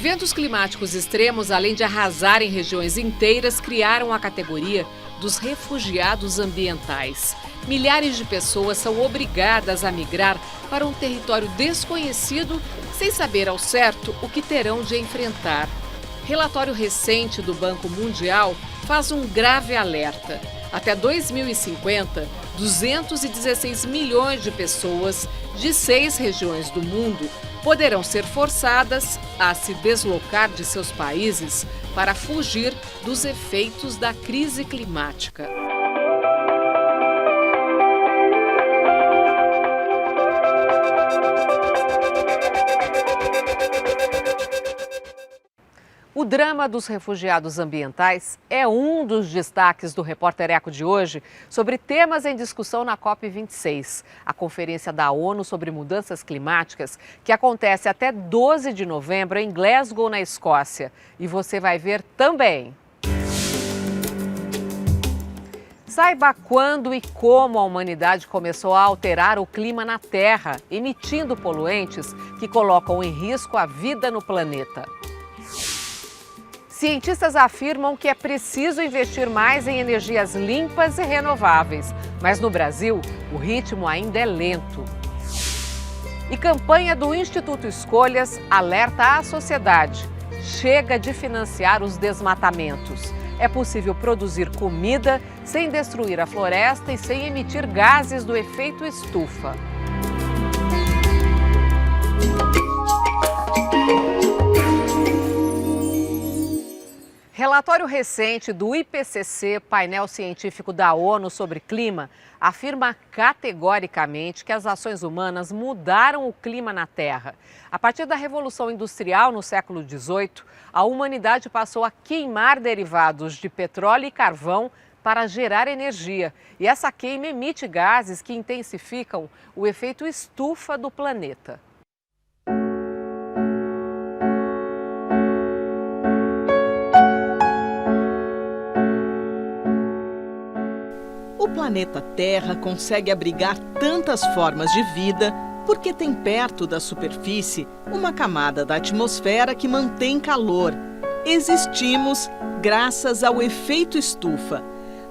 Eventos climáticos extremos, além de arrasarem regiões inteiras, criaram a categoria dos refugiados ambientais. Milhares de pessoas são obrigadas a migrar para um território desconhecido, sem saber ao certo o que terão de enfrentar. Relatório recente do Banco Mundial faz um grave alerta. Até 2050, 216 milhões de pessoas de 6 regiões do mundo poderão ser forçadas a se deslocar de seus países para fugir dos efeitos da crise climática. O drama dos refugiados ambientais é um dos destaques do Repórter Eco de hoje sobre temas em discussão na COP26, a Conferência da ONU sobre Mudanças Climáticas, que acontece até 12 de novembro em Glasgow, na Escócia. E você vai ver também. Saiba quando e como a humanidade começou a alterar o clima na Terra, emitindo poluentes que colocam em risco a vida no planeta. Cientistas afirmam que é preciso investir mais em energias limpas e renováveis, mas no Brasil o ritmo ainda é lento. E campanha do Instituto Escolhas alerta a sociedade: chega de financiar os desmatamentos. É possível produzir comida sem destruir a floresta e sem emitir gases do efeito estufa. Relatório recente do IPCC, painel científico da ONU sobre clima, afirma categoricamente que as ações humanas mudaram o clima na Terra. A partir da Revolução Industrial no século XVIII, a humanidade passou a queimar derivados de petróleo e carvão para gerar energia. E essa queima emite gases que intensificam o efeito estufa do planeta. O planeta Terra consegue abrigar tantas formas de vida porque tem perto da superfície uma camada da atmosfera que mantém calor. Existimos graças ao efeito estufa.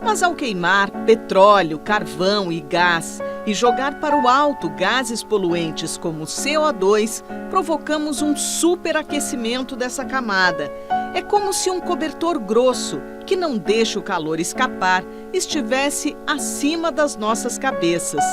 Mas ao queimar petróleo, carvão e gás e jogar para o alto gases poluentes como CO2, provocamos um superaquecimento dessa camada. É como se um cobertor grosso, que não deixa o calor escapar, estivesse acima das nossas cabeças.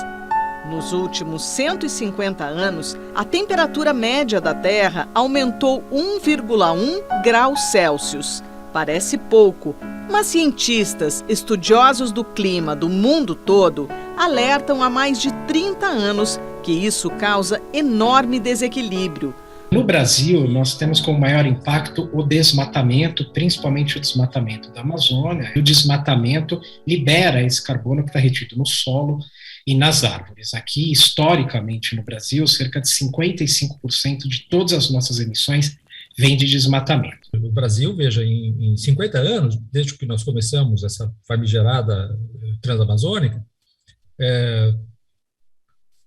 Nos últimos 150 anos, a temperatura média da Terra aumentou 1,1 graus Celsius. Parece pouco, mas cientistas estudiosos do clima do mundo todo alertam há mais de 30 anos que isso causa enorme desequilíbrio. No Brasil, nós temos como maior impacto o desmatamento, principalmente o desmatamento da Amazônia. O desmatamento libera esse carbono que está retido no solo e nas árvores. Aqui, historicamente, no Brasil, cerca de 55% de todas as nossas emissões vem de desmatamento. No Brasil, veja, em 50 anos, desde que nós começamos essa famigerada transamazônica,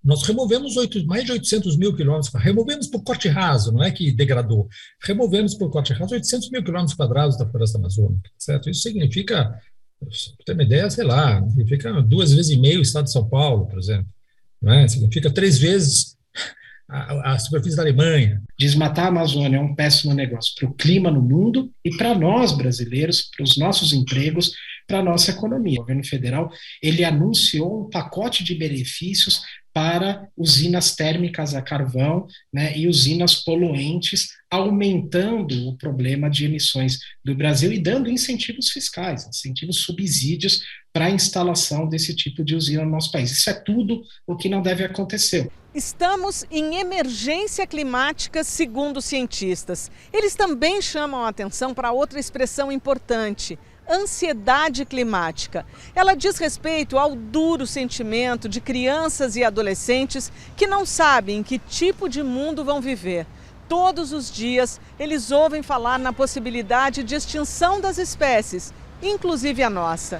nós removemos mais de 800 mil quilômetros, removemos por corte raso, não é que degradou, removemos por corte raso 800 mil quilômetros quadrados da floresta amazônica, certo? Isso significa, para ter uma ideia, sei lá, significa 2,5 vezes o estado de São Paulo, por exemplo, não é? Significa 3 vezes a superfície da Alemanha. Desmatar a Amazônia é um péssimo negócio para o clima no mundo e para nós brasileiros, para os nossos empregos, para a nossa economia. O governo federal, ele anunciou um pacote de benefícios para usinas térmicas a carvão, né, e usinas poluentes, aumentando o problema de emissões do Brasil e dando incentivos fiscais, incentivos, subsídios para a instalação desse tipo de usina no nosso país. Isso é tudo o que não deve acontecer. Estamos em emergência climática, segundo cientistas. Eles também chamam a atenção para outra expressão importante: ansiedade climática. Ela diz respeito ao duro sentimento de crianças e adolescentes que não sabem em que tipo de mundo vão viver. Todos os dias, eles ouvem falar na possibilidade de extinção das espécies, inclusive a nossa.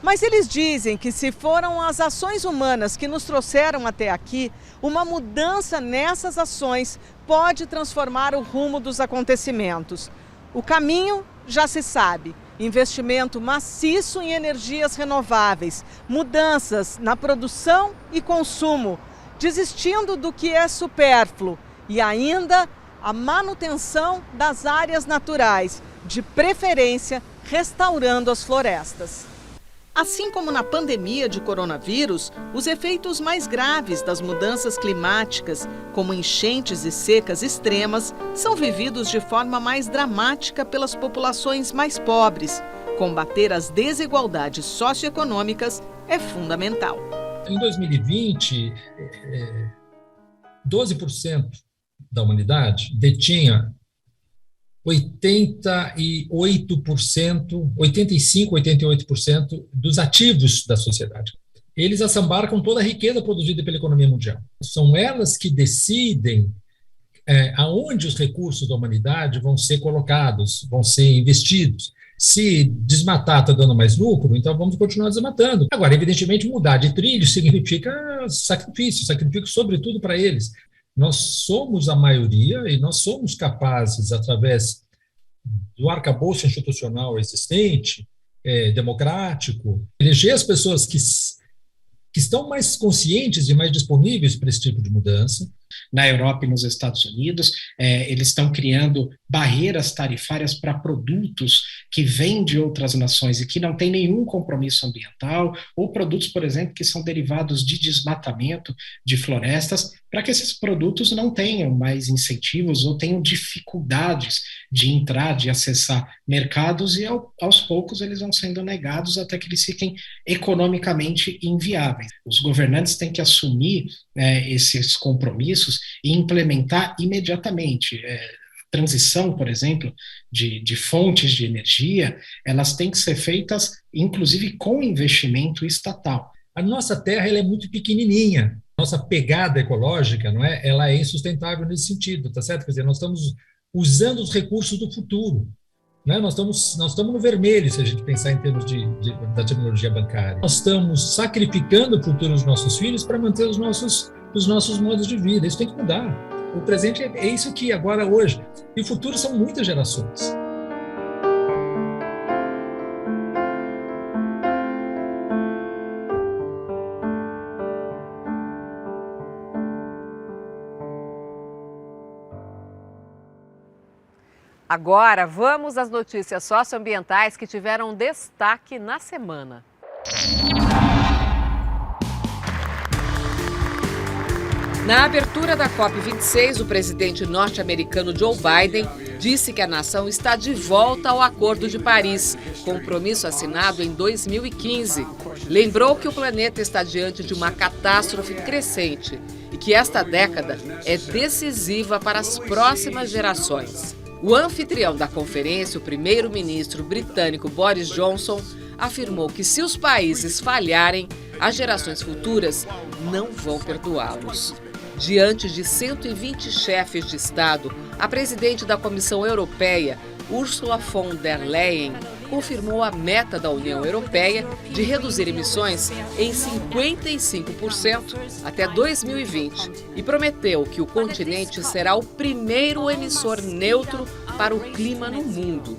Mas eles dizem que se foram as ações humanas que nos trouxeram até aqui, uma mudança nessas ações pode transformar o rumo dos acontecimentos. O caminho já se sabe. Investimento maciço em energias renováveis, mudanças na produção e consumo, desistindo do que é supérfluo e ainda a manutenção das áreas naturais, de preferência restaurando as florestas. Assim como na pandemia de coronavírus, os efeitos mais graves das mudanças climáticas, como enchentes e secas extremas, são vividos de forma mais dramática pelas populações mais pobres. Combater as desigualdades socioeconômicas é fundamental. Em 2020, 12% da humanidade detinha 88% dos ativos da sociedade. Eles assambarcam toda a riqueza produzida pela economia mundial. São elas que decidem aonde os recursos da humanidade vão ser colocados, vão ser investidos. Se desmatar está dando mais lucro, então vamos continuar desmatando. Agora, evidentemente, mudar de trilho significa sacrifício sobretudo para eles. Nós somos a maioria e nós somos capazes, através do arcabouço institucional existente, democrático, eleger as pessoas que estão mais conscientes e mais disponíveis para esse tipo de mudança. Na Europa e nos Estados Unidos, eles estão criando barreiras tarifárias para produtos que vêm de outras nações e que não têm nenhum compromisso ambiental, ou produtos, por exemplo, que são derivados de desmatamento de florestas, para que esses produtos não tenham mais incentivos ou tenham dificuldades de entrar, de acessar mercados, e aos poucos eles vão sendo negados até que eles fiquem economicamente inviáveis. Os governantes têm que assumir esses compromissos e implementar imediatamente. Transição, por exemplo, de fontes de energia, elas têm que ser feitas, inclusive, com investimento estatal. A nossa terra ela é muito pequenininha. Nossa pegada ecológica, não é? Ela é insustentável nesse sentido, tá certo? Quer dizer, nós estamos usando os recursos do futuro. Né? Nós estamos no vermelho, se a gente pensar em termos da tecnologia bancária. Nós estamos sacrificando o futuro dos nossos filhos para manter os nossos modos de vida. Isso tem que mudar. O presente é isso aqui, agora, hoje. E o futuro são muitas gerações. Agora, vamos às notícias socioambientais que tiveram destaque na semana. Na abertura da COP26, o presidente norte-americano Joe Biden disse que a nação está de volta ao Acordo de Paris, compromisso assinado em 2015. Lembrou que o planeta está diante de uma catástrofe crescente e que esta década é decisiva para as próximas gerações. O anfitrião da conferência, o primeiro-ministro britânico Boris Johnson, afirmou que se os países falharem, as gerações futuras não vão perdoá-los. Diante de 120 chefes de Estado, a presidente da Comissão Europeia, Ursula von der Leyen, confirmou a meta da União Europeia de reduzir emissões em 55% até 2020 e prometeu que o continente será o primeiro emissor neutro para o clima no mundo.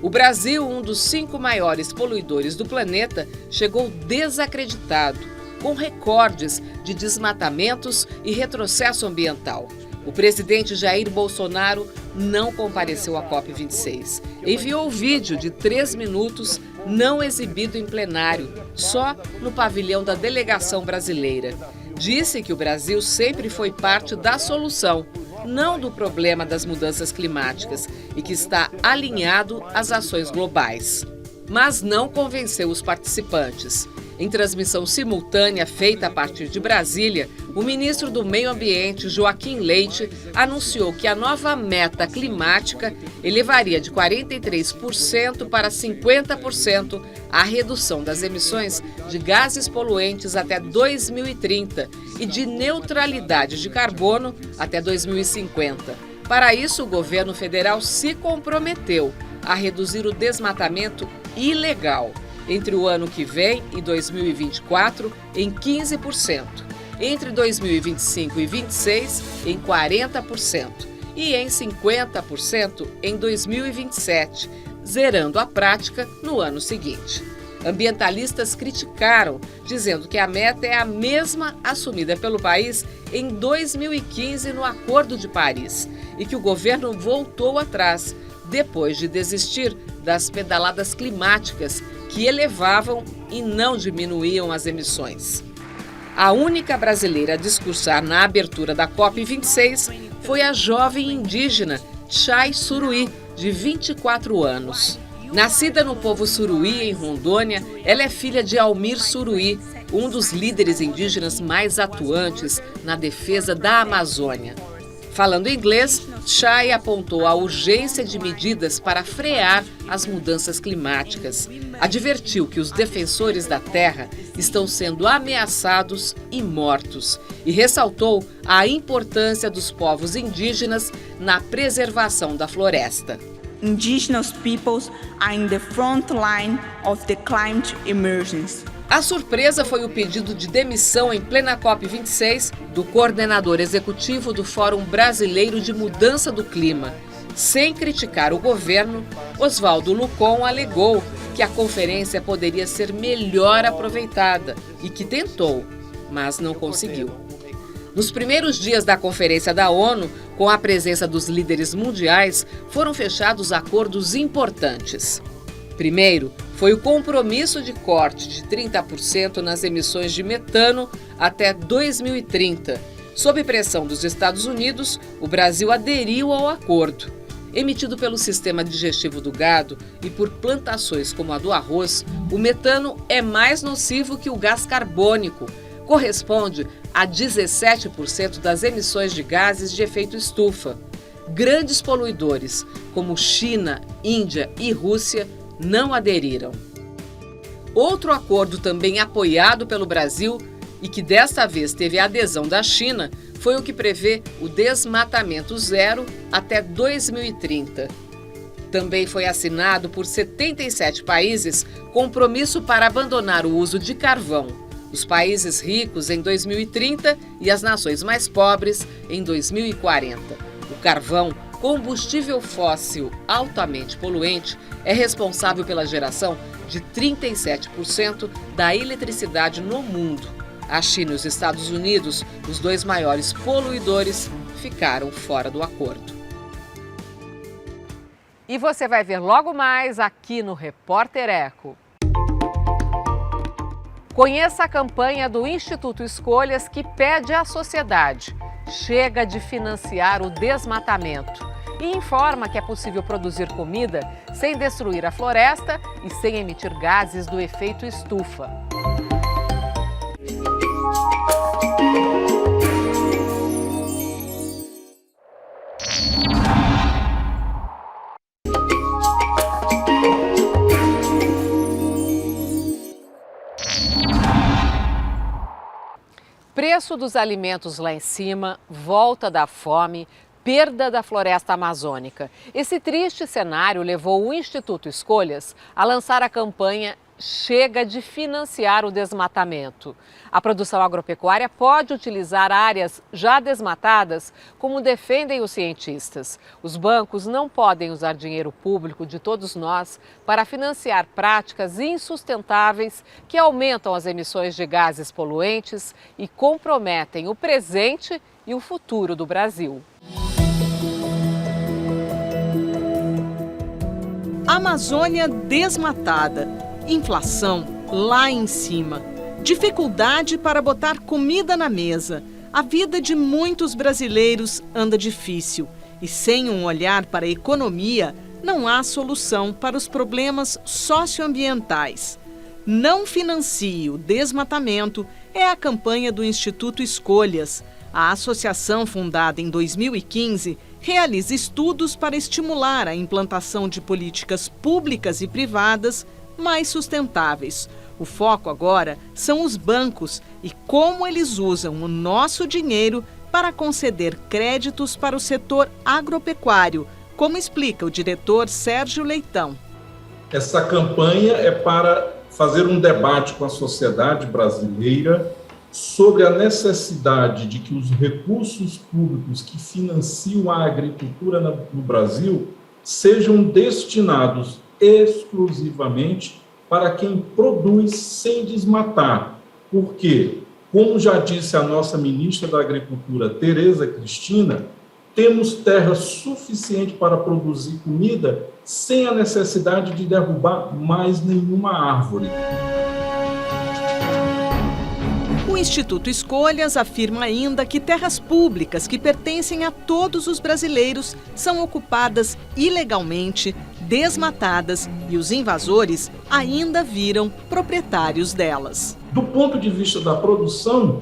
O Brasil, um dos 5 maiores poluidores do planeta, chegou desacreditado, com recordes de desmatamentos e retrocesso ambiental. O presidente Jair Bolsonaro não compareceu à COP26. Enviou o vídeo de 3 minutos não exibido em plenário, só no pavilhão da delegação brasileira. Disse que o Brasil sempre foi parte da solução, não do problema das mudanças climáticas, e que está alinhado às ações globais. Mas não convenceu os participantes. Em transmissão simultânea feita a partir de Brasília, o ministro do Meio Ambiente, Joaquim Leite, anunciou que a nova meta climática elevaria de 43% para 50% a redução das emissões de gases poluentes até 2030 e de neutralidade de carbono até 2050. Para isso, o governo federal se comprometeu a reduzir o desmatamento ilegal. entre o ano que vem e 2024 em 15%, entre 2025 e 2026 em 40% e em 50% em 2027, zerando a prática no ano seguinte. Ambientalistas criticaram, dizendo que a meta é a mesma assumida pelo país em 2015 no Acordo de Paris e que o governo voltou atrás, depois de desistir das pedaladas climáticas que elevavam e não diminuíam as emissões. A única brasileira a discursar na abertura da COP26 foi a jovem indígena Chay Suruí, de 24 anos. Nascida no povo Suruí, em Rondônia, ela é filha de Almir Suruí, um dos líderes indígenas mais atuantes na defesa da Amazônia. Falando inglês, Chay apontou a urgência de medidas para frear as mudanças climáticas. Advertiu que os defensores da terra estão sendo ameaçados e mortos e ressaltou a importância dos povos indígenas na preservação da floresta. Indigenous peoples are in the front line of the climate emergency. A surpresa foi o pedido de demissão em plena COP26 do coordenador executivo do Fórum Brasileiro de Mudança do Clima. Sem criticar o governo, Oswaldo Lucon alegou que a conferência poderia ser melhor aproveitada e que tentou, mas não conseguiu. Nos primeiros dias da Conferência da ONU, com a presença dos líderes mundiais, foram fechados acordos importantes. Primeiro, foi o compromisso de corte de 30% nas emissões de metano até 2030. Sob pressão dos Estados Unidos, o Brasil aderiu ao acordo. Emitido pelo sistema digestivo do gado e por plantações como a do arroz, o metano é mais nocivo que o gás carbônico. Corresponde a 17% das emissões de gases de efeito estufa. Grandes poluidores, como China, Índia e Rússia, não aderiram. Outro acordo também apoiado pelo Brasil e que desta vez teve a adesão da China foi o que prevê o desmatamento zero até 2030. Também foi assinado por 77 países compromisso para abandonar o uso de carvão. Os países ricos em 2030 e as nações mais pobres em 2040. O carvão, combustível fóssil altamente poluente, é responsável pela geração de 37% da eletricidade no mundo. A China e os Estados Unidos, os dois maiores poluidores, ficaram fora do acordo. E você vai ver logo mais aqui no Repórter Eco. Conheça a campanha do Instituto Escolhas que pede à sociedade: chega de financiar o desmatamento. E informa que é possível produzir comida sem destruir a floresta e sem emitir gases do efeito estufa. Preço dos alimentos lá em cima, volta da fome, perda da floresta amazônica. Esse triste cenário levou o Instituto Escolhas a lançar a campanha Chega de financiar o desmatamento. A produção agropecuária pode utilizar áreas já desmatadas, como defendem os cientistas. Os bancos não podem usar dinheiro público de todos nós para financiar práticas insustentáveis que aumentam as emissões de gases poluentes e comprometem o presente e o futuro do Brasil. Amazônia desmatada, inflação lá em cima, dificuldade para botar comida na mesa. A vida de muitos brasileiros anda difícil e sem um olhar para a economia, não há solução para os problemas socioambientais. Não financie o desmatamento é a campanha do Instituto Escolhas. A associação, fundada em 2015, realiza estudos para estimular a implantação de políticas públicas e privadas mais sustentáveis. O foco agora são os bancos e como eles usam o nosso dinheiro para conceder créditos para o setor agropecuário, como explica o diretor Sérgio Leitão. Essa campanha é para fazer um debate com a sociedade brasileira sobre a necessidade de que os recursos públicos que financiam a agricultura no Brasil sejam destinados exclusivamente para quem produz sem desmatar. Porque, como já disse a nossa ministra da Agricultura, Tereza Cristina, temos terra suficiente para produzir comida sem a necessidade de derrubar mais nenhuma árvore. O Instituto Escolhas afirma ainda que terras públicas que pertencem a todos os brasileiros são ocupadas ilegalmente, desmatadas e os invasores ainda viram proprietários delas. Do ponto de vista da produção,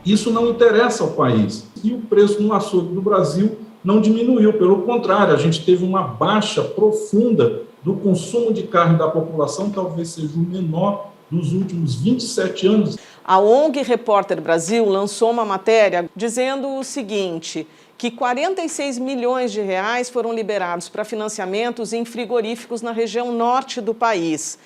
isso não interessa ao país. E o preço no açougue do Brasil não diminuiu, pelo contrário, a gente teve uma baixa profunda do consumo de carne da população, talvez seja o menor dos últimos 27 anos. A ONG Repórter Brasil lançou uma matéria dizendo o seguinte, que 46 milhões de reais foram liberados para financiamentos em frigoríficos na região norte do país.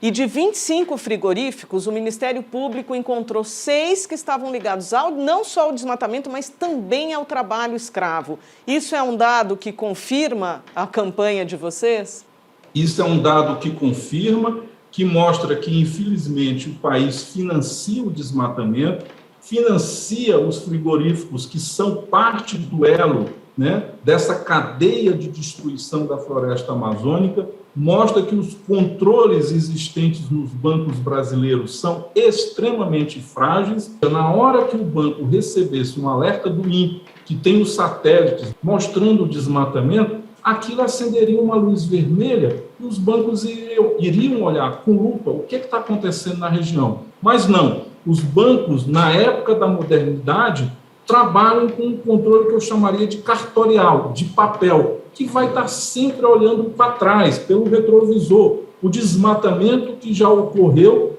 E de 25 frigoríficos, o Ministério Público encontrou 6 que estavam ligados não só ao desmatamento, mas também ao trabalho escravo. Isso é um dado que confirma a campanha de vocês? Isso é um dado que confirma, que mostra que, infelizmente, o país financia o desmatamento, financia os frigoríficos que são parte do elo, né, dessa cadeia de destruição da floresta amazônica, mostra que os controles existentes nos bancos brasileiros são extremamente frágeis. Na hora que o banco recebesse um alerta do INPE, que tem os satélites mostrando o desmatamento, aquilo acenderia uma luz vermelha e os bancos iriam olhar com lupa o que está acontecendo na região. Mas não, os bancos, na época da modernidade, trabalham com um controle que eu chamaria de cartorial, de papel, que vai estar sempre olhando para trás, pelo retrovisor, o desmatamento que já ocorreu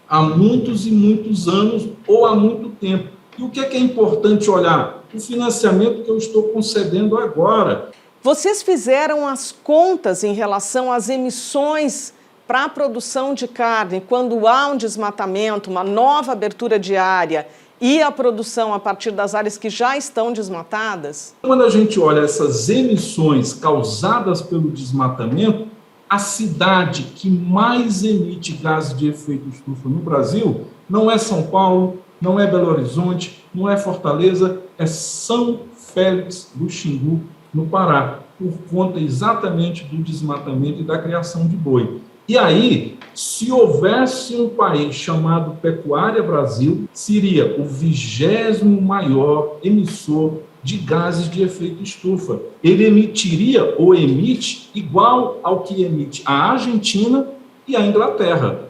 há muitos e muitos anos ou há muito tempo. E o que é importante olhar? O financiamento que eu estou concedendo agora. Vocês fizeram as contas em relação às emissões para a produção de carne, quando há um desmatamento, uma nova abertura de área e a produção a partir das áreas que já estão desmatadas? Quando a gente olha essas emissões causadas pelo desmatamento, a cidade que mais emite gases de efeito estufa no Brasil não é São Paulo, não é Belo Horizonte, não é Fortaleza, é São Félix do Xingu, no Pará, por conta exatamente do desmatamento e da criação de boi. E aí, se houvesse um país chamado Pecuária Brasil, seria o 20º maior emissor de gases de efeito estufa. Ele emitiria ou emite igual ao que emite a Argentina e a Inglaterra.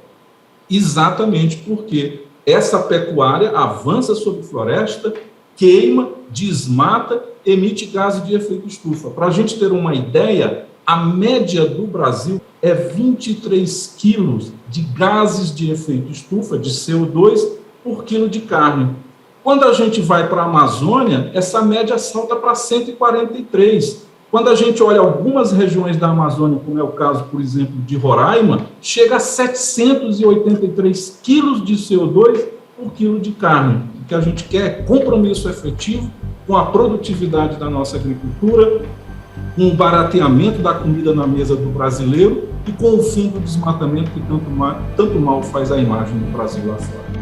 Exatamente porque essa pecuária avança sobre floresta, queima, desmata, emite gases de efeito estufa. Para a gente ter uma ideia, a média do Brasil é 23 quilos de gases de efeito estufa, de CO2, por quilo de carne. Quando a gente vai para a Amazônia, essa média salta para 143. Quando a gente olha algumas regiões da Amazônia, como é o caso, por exemplo, de Roraima, chega a 783 quilos de CO2 por quilo de carne. O que a gente quer é compromisso efetivo com a produtividade da nossa agricultura, com o barateamento da comida na mesa do brasileiro e com o fim do desmatamento que tanto mal faz a imagem do Brasil lá fora.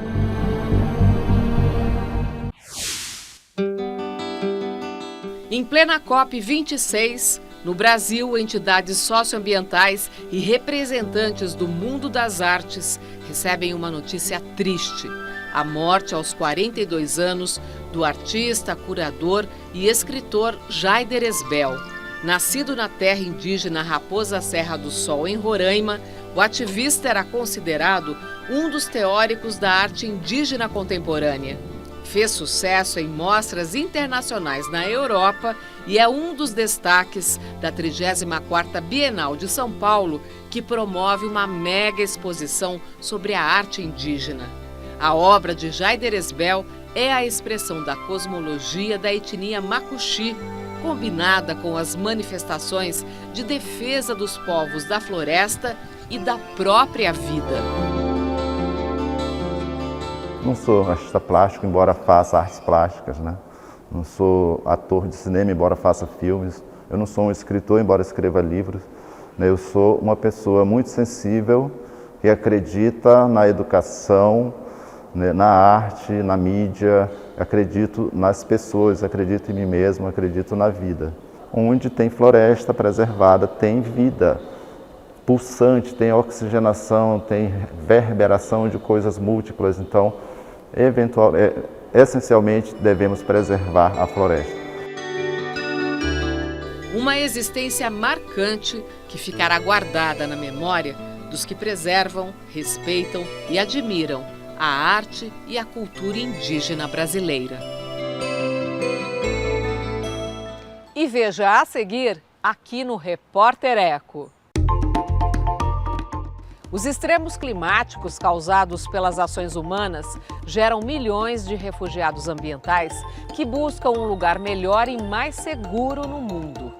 Em plena COP26, no Brasil, entidades socioambientais e representantes do mundo das artes recebem uma notícia triste: a morte aos 42 anos do artista, curador e escritor Jaider Esbel. Nascido na terra indígena Raposa Serra do Sol, em Roraima, o ativista era considerado um dos teóricos da arte indígena contemporânea. Fez sucesso em mostras internacionais na Europa e é um dos destaques da 34ª Bienal de São Paulo, que promove uma mega exposição sobre a arte indígena. A obra de Jaider Esbel é a expressão da cosmologia da etnia Macuxi, combinada com as manifestações de defesa dos povos da floresta e da própria vida. Não sou artista plástico, embora faça artes plásticas, né? Não sou ator de cinema, embora faça filmes. Eu não sou um escritor, embora escreva livros. Eu sou uma pessoa muito sensível que acredita na educação, na arte, na mídia, acredito nas pessoas, acredito em mim mesmo, acredito na vida. Onde tem floresta preservada, tem vida pulsante, tem oxigenação, tem reverberação de coisas múltiplas. Então, essencialmente, devemos preservar a floresta. Uma existência marcante que ficará guardada na memória dos que preservam, respeitam e admiram a arte e a cultura indígena brasileira. E veja a seguir, aqui no Repórter Eco. Os extremos climáticos causados pelas ações humanas geram milhões de refugiados ambientais que buscam um lugar melhor e mais seguro no mundo.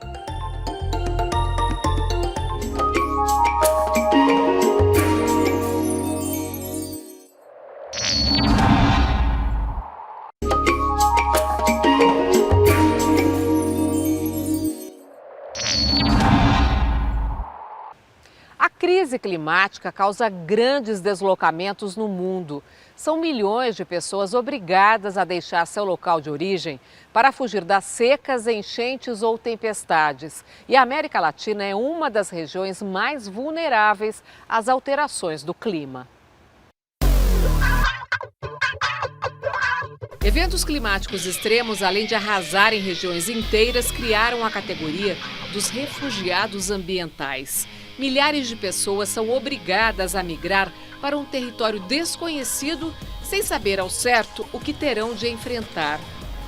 A crise climática causa grandes deslocamentos no mundo. São milhões de pessoas obrigadas a deixar seu local de origem para fugir das secas, enchentes ou tempestades. E a América Latina é uma das regiões mais vulneráveis às alterações do clima. Eventos climáticos extremos, além de arrasarem regiões inteiras, criaram a categoria dos refugiados ambientais. Milhares de pessoas são obrigadas a migrar para um território desconhecido, sem saber ao certo o que terão de enfrentar.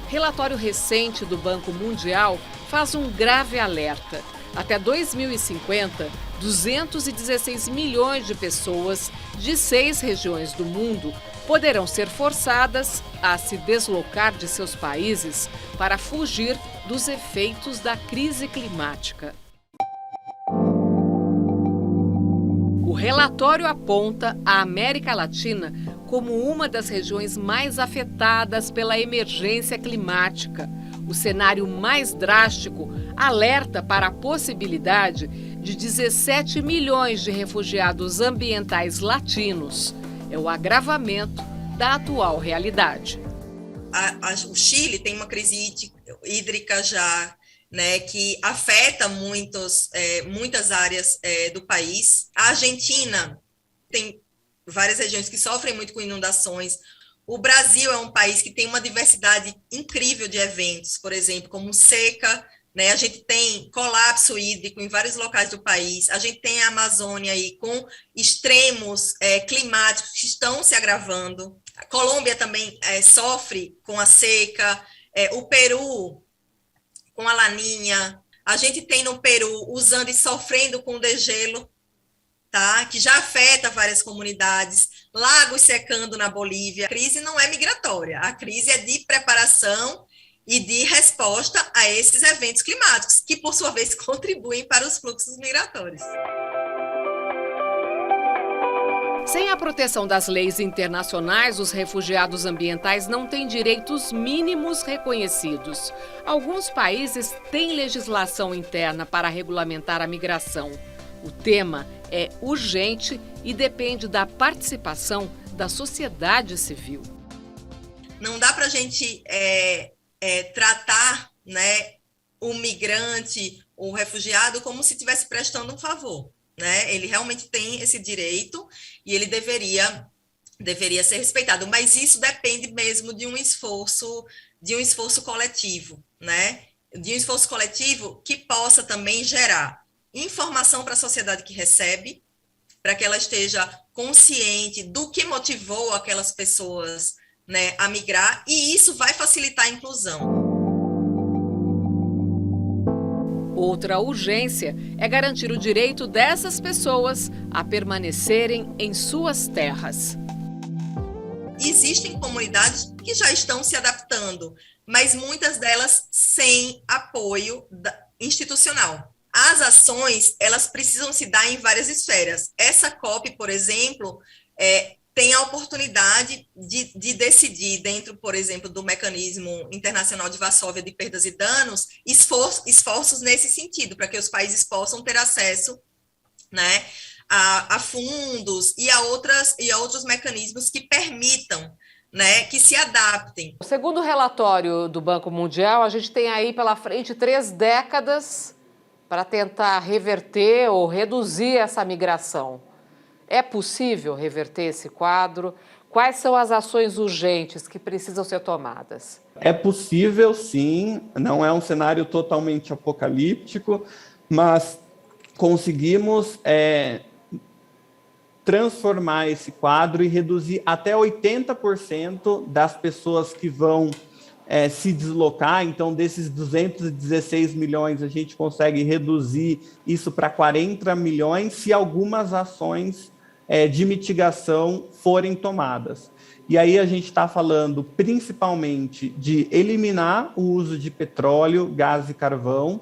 Relatório recente do Banco Mundial faz um grave alerta. Até 2050, 216 milhões de pessoas de 6 regiões do mundo poderão ser forçadas a se deslocar de seus países para fugir dos efeitos da crise climática. O relatório aponta a América Latina como uma das regiões mais afetadas pela emergência climática. O cenário mais drástico alerta para a possibilidade de 17 milhões de refugiados ambientais latinos. É o agravamento da atual realidade. O Chile tem uma crise hídrica já, né, que afeta muitas áreas do país. A Argentina tem várias regiões que sofrem muito com inundações. O Brasil é um país que tem uma diversidade incrível de eventos, por exemplo, como seca, né? A gente tem colapso hídrico em vários locais do país. A gente tem a Amazônia aí com extremos climáticos que estão se agravando. A Colômbia também sofre com a seca. O Peru com a laninha, a gente tem no Peru usando e sofrendo com o degelo, tá? Que já afeta várias comunidades, lagos secando na Bolívia. A crise não é migratória, a crise é de preparação e de resposta a esses eventos climáticos, que por sua vez contribuem para os fluxos migratórios. Sem a proteção das leis internacionais, os refugiados ambientais não têm direitos mínimos reconhecidos. Alguns países têm legislação interna para regulamentar a migração. O tema é urgente e depende da participação da sociedade civil. Não dá para a gente tratar, né, o migrante, o refugiado, como se estivesse prestando um favor. Né? Ele realmente tem esse direito e ele deveria ser respeitado, mas isso depende mesmo de um esforço coletivo, né? De um esforço coletivo que possa também gerar informação para a sociedade que recebe, para que ela esteja consciente do que motivou aquelas pessoas, né, a migrar, e isso vai facilitar a inclusão. Outra urgência é garantir o direito dessas pessoas a permanecerem em suas terras. Existem comunidades que já estão se adaptando, mas muitas delas sem apoio institucional. As ações, elas precisam se dar em várias esferas. Essa COP, por exemplo, tem a oportunidade de decidir, dentro, por exemplo, do Mecanismo Internacional de Varsóvia de Perdas e Danos, esforços nesse sentido, para que os países possam ter acesso, né, a fundos e a outros mecanismos que permitam, né, que se adaptem. Segundo o relatório do Banco Mundial, a gente tem aí pela frente 3 décadas para tentar reverter ou reduzir essa migração. É possível reverter esse quadro? Quais são as ações urgentes que precisam ser tomadas? É possível, sim. Não é um cenário totalmente apocalíptico, mas conseguimos transformar esse quadro e reduzir até 80% das pessoas que vão se deslocar. Então, desses 216 milhões, a gente consegue reduzir isso para 40 milhões se algumas ações de mitigação forem tomadas. E aí a gente está falando principalmente de eliminar o uso de petróleo, gás e carvão,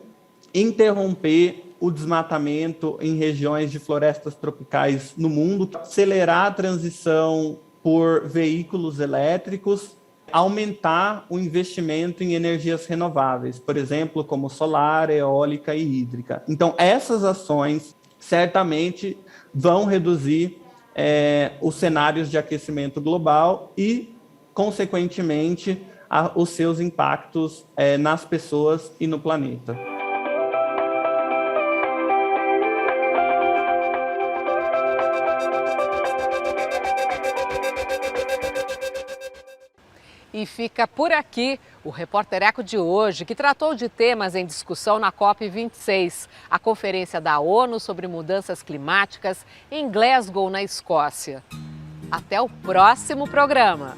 interromper o desmatamento em regiões de florestas tropicais no mundo, acelerar a transição por veículos elétricos, aumentar o investimento em energias renováveis, por exemplo, como solar, eólica e hídrica. Então, essas ações certamente vão reduzir os cenários de aquecimento global e, consequentemente, os seus impactos nas pessoas e no planeta. E fica por aqui o Repórter Eco de hoje, que tratou de temas em discussão na COP26, a conferência da ONU sobre mudanças climáticas em Glasgow, na Escócia. Até o próximo programa!